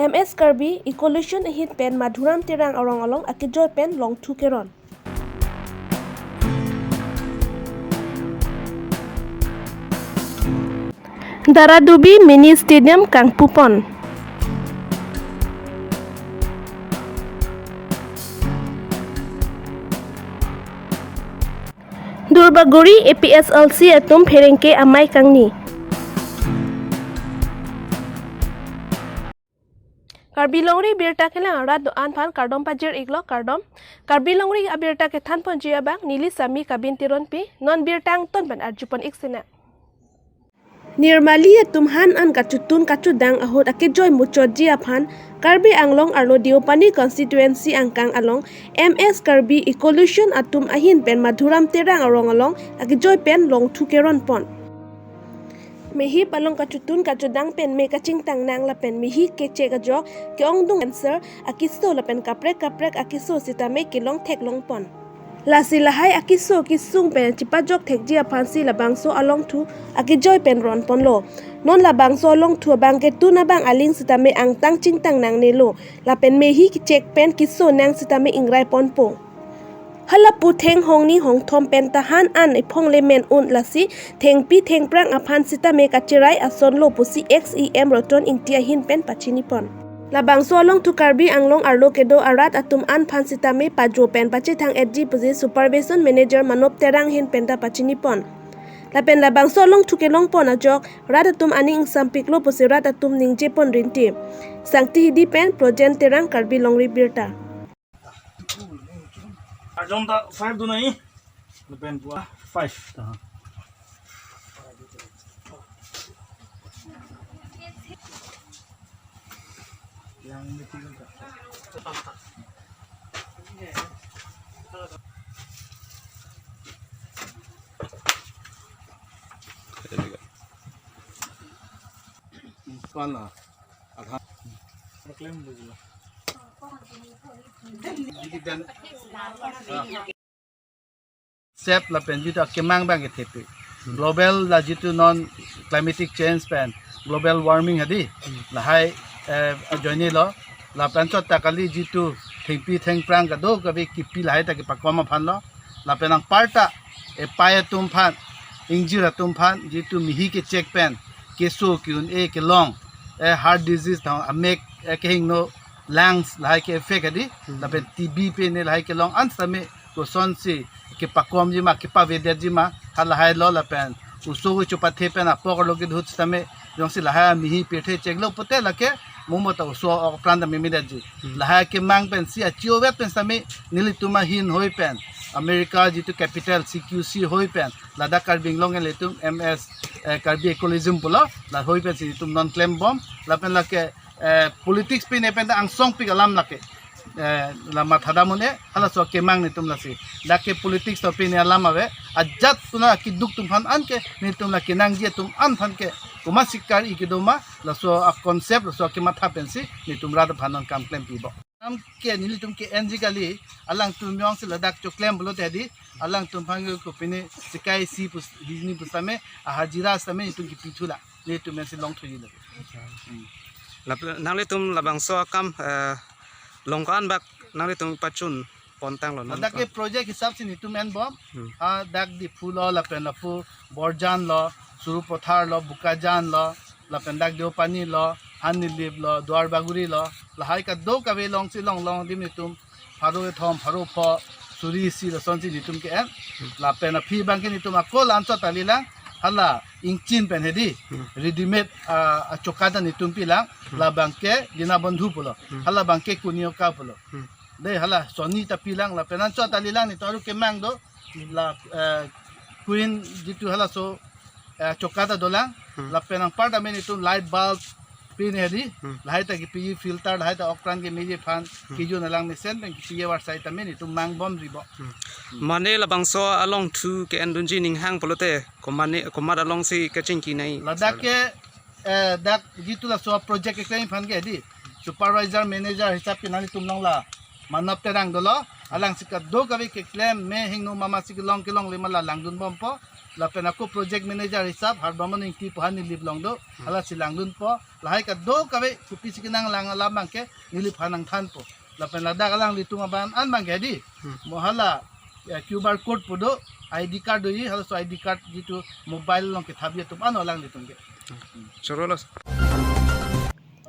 MS Karbi Evolution hit pen madhuram terang arong along akijoy pen long thu keron. Daradubi Mini Stadium Kang Pupon. Durbaguri APSLC atum Pherengke Amai Kangni. Karbi Longri Abirta ke lang rat doan pan kardom pajir iglo kardom. Karbi Longri Abirta ke than pon jia bang nili sami kabin tiron pi non birtang ton ban arjupon iksina. Nirmali tumhan an kachutun kachudang ahot akijoy muchot jia pan Karbi Anglong Arlo Diopani constituency angkang along MS Karbi Evolution atum ahin pen madhuram terang arong along akijoy pen long thukeron pon. Mehi palong kachutun kachudang pen me kaching tang nang la pen mehi keche kajo ke ongdung answer akiso la pen kaprek akiso sitame kilong thek long pon. Lasi lahai akiso kisung pen chipajok thekji apansi la bangso along thu akijoy pen ron pon lo non la bangso along thu bang ke tu na bang aling sitame ang tang ching tang nang ne lo la pen mehi ki check pen kiso nang sitame ingrai pon po hala pu theng hong ni hong thom pen tahan an ipong le men un lasi theng pi theng prang aphan sitame kachirai ason lo pusi XEM roton intia hin pen pachini pon labang so long to Karbi Anglong Arlo kedo arat atum an phan sitame pajo pen pachi thang edji pusi supervision manager manop terang hin pen ta pachini pon lapen labang so long to kelong pon ajok rat atum aning sampik lo pusi rat atum ningje pon rinti sangti hidi pen projen terang Karbi Longri Abirta Ajomda 5 do nahi lepen pua 5 yang meeting ka pala adha claim bujla Sep la pen jitu kemang bang etepi global la jitu non climatic change pen global warming hadi la hai joini lo la pen chot takali jitu thengpi thengprang ka do ka be kipi la hai ta ki pakoma phan lo la penang parta e paya tum phan injira tum phan jitu mihi ke check pen keso kyun e ke long e heart disease thang amek ke hing no lungs lahai ke effect adi lapen TB pe ne lahai ke long an same ko son si ke pakom ji ma ke pa vede ji ma hal lahai lo lapen uso go chupa the pen apok lo ke dhut same jong si lahai mi hi pe the chek lo pote lake momo ta uso ok pran da mi mi ji lahai ke mang pen si a chio vet pen same nili tuma hin hoi pen America jitu capital CQC hoi pen lada Karbi Long le tum MS Karbi ecologism pula la hoi pen si tum non claim bomb lapen lake politics pe ne pen ang song pi alam lake lama thada mone hala so ke mang ni tum lasi lake politics to pe ne alam ave ajat tuna ki duk tum phan an ke ni tum la ke nang je tum an phan ke kuma sikar i ke doma la so a concept so ke matha pen si ni tum ra da phanon kam claim pi bo am ke ni tum ke NG kali alang tum yong si ladak cho claim bolo te di alang tum phang ko pine sikai si pus hijni pusame a hajira same ni tum ki pithula ni tum si long thoi le nang le tum labang so kam longkan bak nang le tum pachun pontang lo dak ke project hisab se ni tum en bom a dak di phulo la pen la pu borjan lo suru pothar lo bukajan lo la pen dak dio pani lo hani lib lo dwar baguri lo la hai ka do ka ve long si long long dim ni tum pharo e thom pharo pho suri si la son si ni tum ke en la pen a phi bang ke ni tum a ko lan cho ta li lang hala ingchin pen hedi ready made a chokada ni tumpi lang la bangke dina bandhu pulo hala bangke kunio ka pulo de hala soni ta pilang la penan cho ta lilang ni toru ke mang do la queen jitu hala so chokada dolang la penang parta me ni tum light bulb pin hedi lai ta ki pi filter lai ta okran ke meje fan ki jo na lang me sen pen ki pi war sai ta me ni tum mang bom ribo mane labang so along thu ke andunji ning hang polote komad along si kaching ki nai ladak ke dak jitu la so project ke fan ke di supervisor manager hisab ke nani tum long la manap terang dolo alang sikat do ka ke claim me hingno mama sik long ke long le mala langdun bom po lapen aku project manager hisap harbaman ingki pahan nilip long do hala silang dun po lahai ka do kabe kupi sikinang lang lamang ke nilip hanang than po lapen lada kalang litung aban an bang di mohala QR code podo ID card doi hala so ID card jitu mobile long ke thabi tum an olang litung ke Chorolos.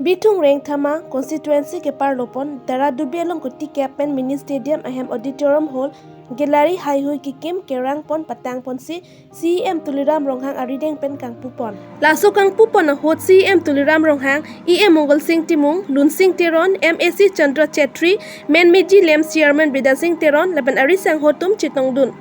Bitung Reng Thama constituency ke Parlopon Dara Dubialong Kuti Capen Mini Stadium Ahem Auditorium Hall Gallery Hai Hui Kikim Kerang Pon Patang Pon Si CM Tuliram Ronghang Arideng Pen Kang Pupon Laso Kang Pupon na hot CM Tuliram Ronghang EM Mongol Singh Timung Lun Singh Teron MAC Chandra Chetri Men Meji Lem Chairman Brida Singh Teron Laban Arisang Hotum Chitong Dun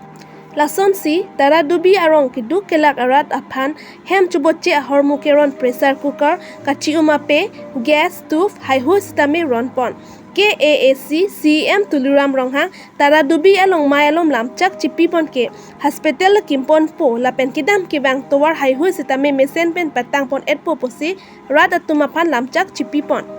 Lason si Dara Dubi Arong Kidu Kelak Arat Aphan Hem Chuboche Ahor Mukeron Pressure Cooker Kachi Umape Gas Stove Hai Hui Stame Ron Pon KAAC CM Tuliram Ronghang Dara Dubi Along Mayalom Lamchak Chipipon ke Hospital Kimpon Po Lapen Kidam Kibang Towar Hai Hui Stame Mesen Pen Patang Pon Etpo Posi Rat Atumapan Lamchak Chipipon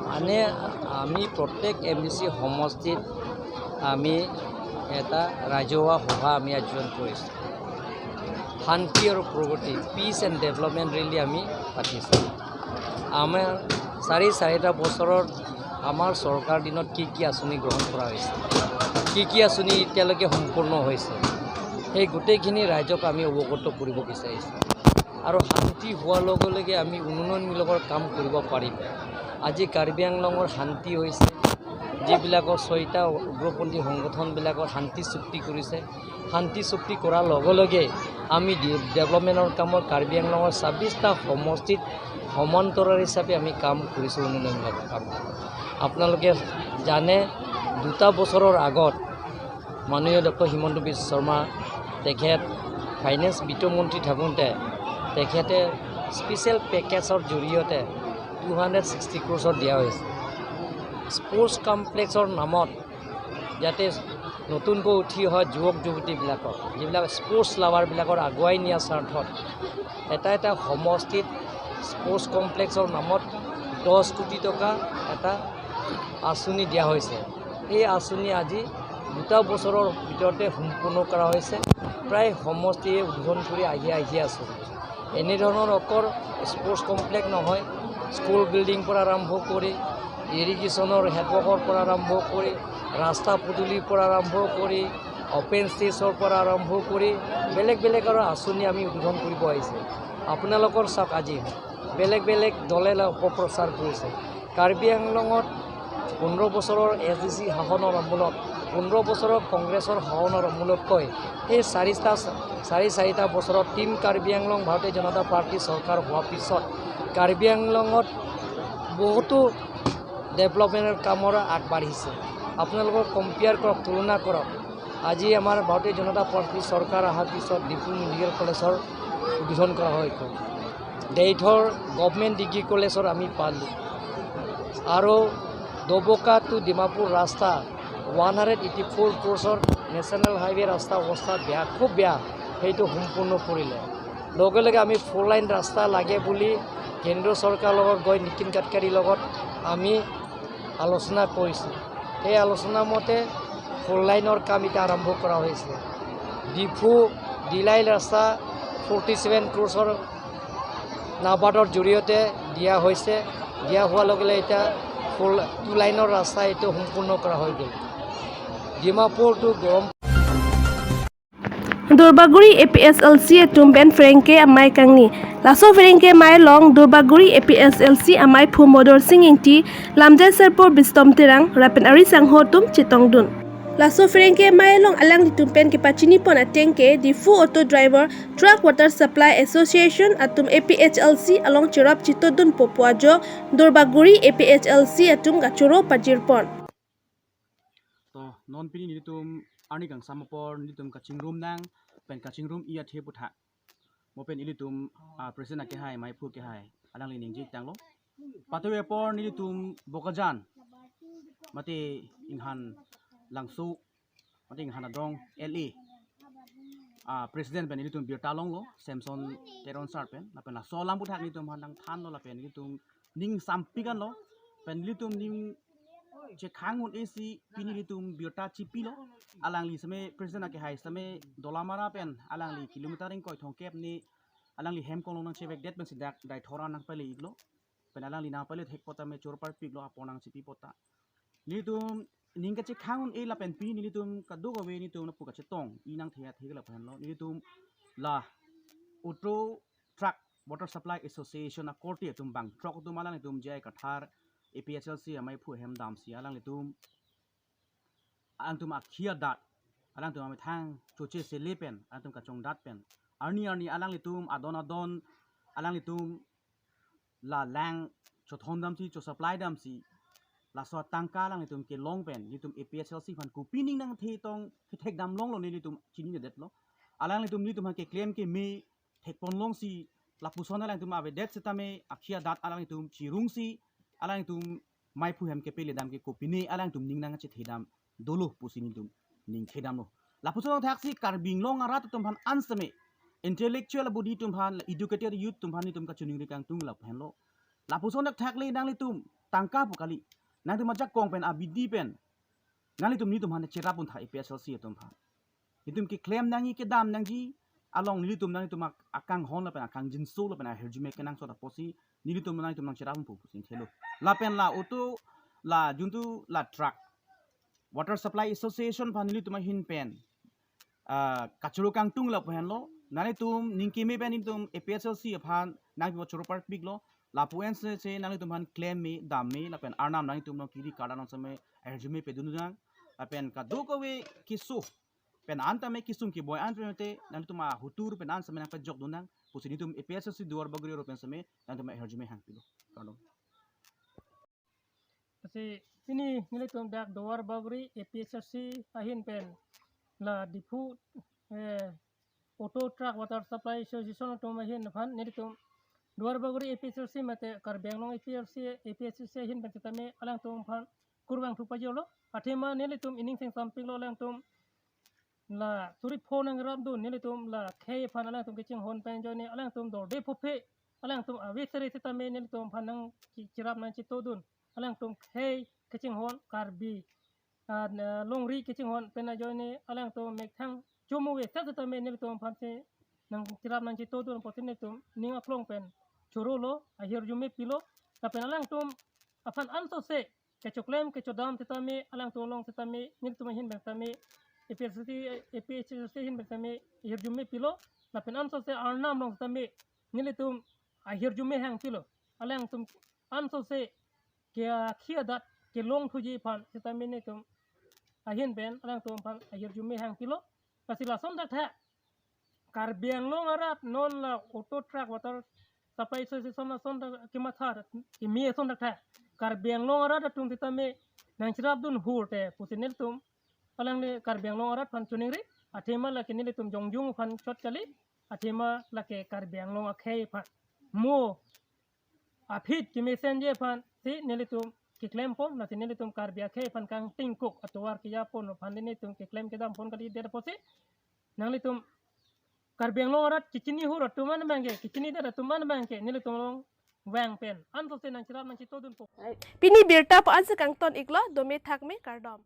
মানে আমি প্রত্যেক MDC সমষ্টিত আমি এটা ৰাজহুৱা সভা আমি আয়োজন কৰিছোঁ শান্তি আৰু প্ৰগতি পিচ এণ্ড ডেভেলপমেণ্ট ৰেলী আমি পাতিছোঁ আমাৰ চাৰিটা বছৰত আমাৰ চৰকাৰ দিনত কি আঁচনি গ্ৰহণ কৰা হৈছে কি আঁচনি এতিয়ালৈকে সম্পূৰ্ণ হৈছে সেই গোটেইখিনি ৰাইজক আমি অৱগত কৰিব বিচাৰিছোঁ আৰু শান্তি হোৱাৰ লগে লগে আমি উন্নয়নমূলকৰ কাম কৰিব পাৰিম আজি কাৰ্বি আংলঙৰ শান্তি হৈছে যিবিলাকৰ 6টা উগ্ৰপন্থী সংগঠনবিলাকৰ শান্তি চুক্তি কৰিছে শান্তি চুক্তি কৰাৰ লগে লগে আমি ডেভেলপমেণ্টৰ কামৰ কাৰ্বি আংলঙৰ 26টা সমষ্টিত সমান্তৰাল হিচাপে আমি কাম কৰিছোঁ উন্নয়নমূলক কাম আপোনালোকে জানে 2টা বছৰৰ আগত মাননীয় ডক্টৰ হিমন্ত বিশ্ব শৰ্মা তেখেত ফাইনেন্স বিত্তমন্ত্ৰী থাকোঁতে তেখেতে স্পেচিয়েল পেকেজৰ জৰিয়তে 260 crore দিয়া হৈছে স্পৰ্টছ কমপ্লেক্সৰ নামত যাতে নতুনকৈ উঠি অহা যুৱক যুৱতীবিলাকক যিবিলাক স্পৰ্টছ লাভাৰবিলাকৰ আগুৱাই নিয়াৰ স্বাৰ্থত এটা সমষ্টিত স্পৰ্টছ কমপ্লেক্সৰ নামত 10 কোটি টকা এটা আঁচনি দিয়া হৈছে এই আঁচনি আজি 2টা বছৰৰ ভিতৰতে সম্পূৰ্ণ কৰা হৈছে প্ৰায় সমষ্টিয়ে উদ্বোধন কৰি আহি আছোঁ এনেধৰণৰ অকল স্পৰ্টছ কমপ্লেক্স নহয় স্কুল বিল্ডিং পৰা আৰম্ভ কৰি ইৰিগেশ্যনৰ হেডৱৰ্কৰ পৰা আৰম্ভ কৰি ৰাস্তা পদূলিৰ পৰা আৰম্ভ কৰি অপেন ষ্টেজৰ পৰা আৰম্ভ কৰি বেলেগ আৰু আঁচনি আমি উদ্বোধন কৰিব আহিছে আপোনালোকৰ চাওক আজি বেলেগ দলে অপপ্ৰচাৰ কৰিছে কাৰ্বি আংলঙত 15 বছৰৰ এছডিচি শাসনৰ আমূলত 15 বছৰৰ কংগ্ৰেছৰ শাসনৰ আমূলতকৈ এই চাৰিটা বছৰত টিম কাৰ্বি আংলং ভাৰতীয় জনতা পাৰ্টি চৰকাৰ হোৱাৰ পিছত কাৰ্বি আংলঙত বহুতো ডেভেলপমেণ্টৰ কামৰ আগবাঢ়িছে আপোনালোকৰ কম্পেয়াৰ কৰক তুলনা কৰক আজি আমাৰ ভাৰতীয় জনতা পাৰ্টি চৰকাৰ অহাৰ পিছত ডিফু মেডিকেল কলেজৰ উদ্বোধন কৰা হয় দেইথৰ গভৰ্ণমেণ্ট ডিগ্ৰী কলেজৰ আমি পালোঁ আৰু দবকা টু ডিমাপুৰ ৰাস্তা 184 crore নেশ্যনেল হাইৱে ৰাস্তা অৱস্থা বেয়া খুব বেয়া সেইটো সম্পূৰ্ণ কৰিলে লগে আমি 4 লাইন ৰাস্তা লাগে বুলি কেন্দ্ৰীয় চৰকাৰৰ লগত গৈ নীতিন গাডকাৰীৰ লগত আমি আলোচনা কৰিছোঁ এই আলোচনা মতে 4 লাইনৰ কাম এতিয়া আৰম্ভ কৰা হৈছে ডিফু ডিলাইল ৰাস্তা 47 crore নাবাৰ্ডৰ জৰিয়তে দিয়া হৈছে দিয়া হোৱাৰ লগে এতিয়া টু লাইনৰ ৰাস্তা এইটো সম্পূৰ্ণ কৰা হৈ গ'ল ডিমাপুৰ টু গৰম Durbaguri APSLC tumben Franke amai kangni laso Franke mai long Durbaguri APSLC amai phu modor singingti lamjai serpor bistom tirang rapen ari sangho tum chitong dun laso Franke mai long alang tumpen ke pachini pon atengke di fu auto driver truck water supply association atum APHLC along chirap chitodun popuajo Durbaguri APHLC atum gachuro pajirpon to non pini ni tum ani kang samapor ni tum kaching room nang pen kaching room iya the putha mo pen ili tum present ke hai mai phu ke hai alang li ning ji tang lo patwe por ni tum bokajan mate inghan langsu mate inghan adong le president pen ili tum birta long lo samson teron sar pen la pen la so lam putha ni tum handang than lo la pen ni tum ning sampigan lo pen li tum ning je khangun AC pini litum biota chipilo alang li same president ke hai same dolamara pen alang li kilometering koi thong kep ni alang li hem kolong nang chebek det ben sidak dai thora nang pale iglo pen alang li na pale thek pota me chor par piglo aponang chipi pota litum ning ka che khangun e la pen pini litum ka do we ni tum na pu ka che tong inang thea thegla pen lo litum la auto truck water supply association a korti tum bang truck tum alang tum jai ka thar APHLC amai phu hem dam si alang litum alang tum akhia dat alang tum amai thang choche se lepen alang tum ka chong dat pen arni alang litum adon alang litum la lang chothon dam si cho supply dam si la so tangka alang litum ke long pen litum APHLC fan ku pining nang the tong thek dam long lo ni litum chini ne det lo alang litum ke claim ke me thek pon long si la puson alang tum ave det setame akhia dat alang litum chirung si alang tum mai phu hem ke pele dam ke kopini alang tum ning nang che thedam dolo pusini tum ning thedam lo la pusong thaksi karbing long ara tum phan ansame intellectual body tum phan educated youth tum phan ni tum ka chuning ri kang tung la phan lo la pusong dak thak le nang li tum tangka pukali nang tum majak kong pen abidi pen nang li tum ni tum han chera pun tha APSLC tum phan ni tum ke claim nang ke dam nang ji along ni tum nang tum akang hon la pen akang jin so la pen a herjume ke nang so da posi ni tum nang tum nang chera pun pusin thelo la pen la auto la juntu la truck water supply association phanili tuma hin pen kachuru kang tung la pen lo nani tum ningki me pen tum APHLC phan nang mo churu part big lo la puen se nani tum han claim me dam me la pen arnam nani tum no kiri kada no same erjume pe dunu nang la pen ka do ko we kisu pen anta me kisum ki boy anta me te nani tum hutur pen an same nang pe jok dunang pusini tum APHLC duar bagri ro pen same nani tum erjume hang pilo kado kasi ini nilai tum dak doar bagri APHLC ahin pen la dipu auto truck water supply association tum ahin phan nilai tum doar bagri APHLC mate Karbi APHLC ahin pen tame alang tum phan kurwang thu pajolo athema nilai tum ining seng samping lo alang tum la turi phone ang ram dun nilai tum la khei phan alang tum kiching hon pen joni alang tum dor de phophe alang tum avisare tame nilai tum phan nang chirap nan chitodun alang tum khei kiching hon Karbi Longri kiching hon pena joini alang tum mek thang chumu we sa tame nil tum phan se nang tirap nang chito dun potin tum ning aklong pen churulo ahir jume pilo ta pen alang tum afan anto se ke choklem ke chodam tame alang tum long tame nil tum hin tame APHLC hin tame ahir jume pilo ta pen anto se arnam long tame nil tum ahir jume hang pilo alang tum anto se ke khia dat ke long thuji phan tame ne tum ahin ben alang tum phan ahir jume hang pilo pasila som dak tha Karbi long arat non la auto truck water supply association na son ki mathar ki mi son dak tha Karbi long arat tum tame nang chirap dun hurte pusinel tum alang le Karbi long arat phan chuning ri athema la kinil tum jongjung phan chot kali athema la ke Karbi long akhei phan mo afit ki messenger phan si nelitum ki claim pon na nelitum Karbi akhei phan kang tingkuk atwar ki ya pon phan nelitum ki claim ke dam pon kali der posi nang litum Karbi long arat kichini hur tuman bangke kichini der tuman bangke nelitum long wang pen an to se nang chirap nang chitodun Pini birta po an sa kang ton iklo dome thak me kardom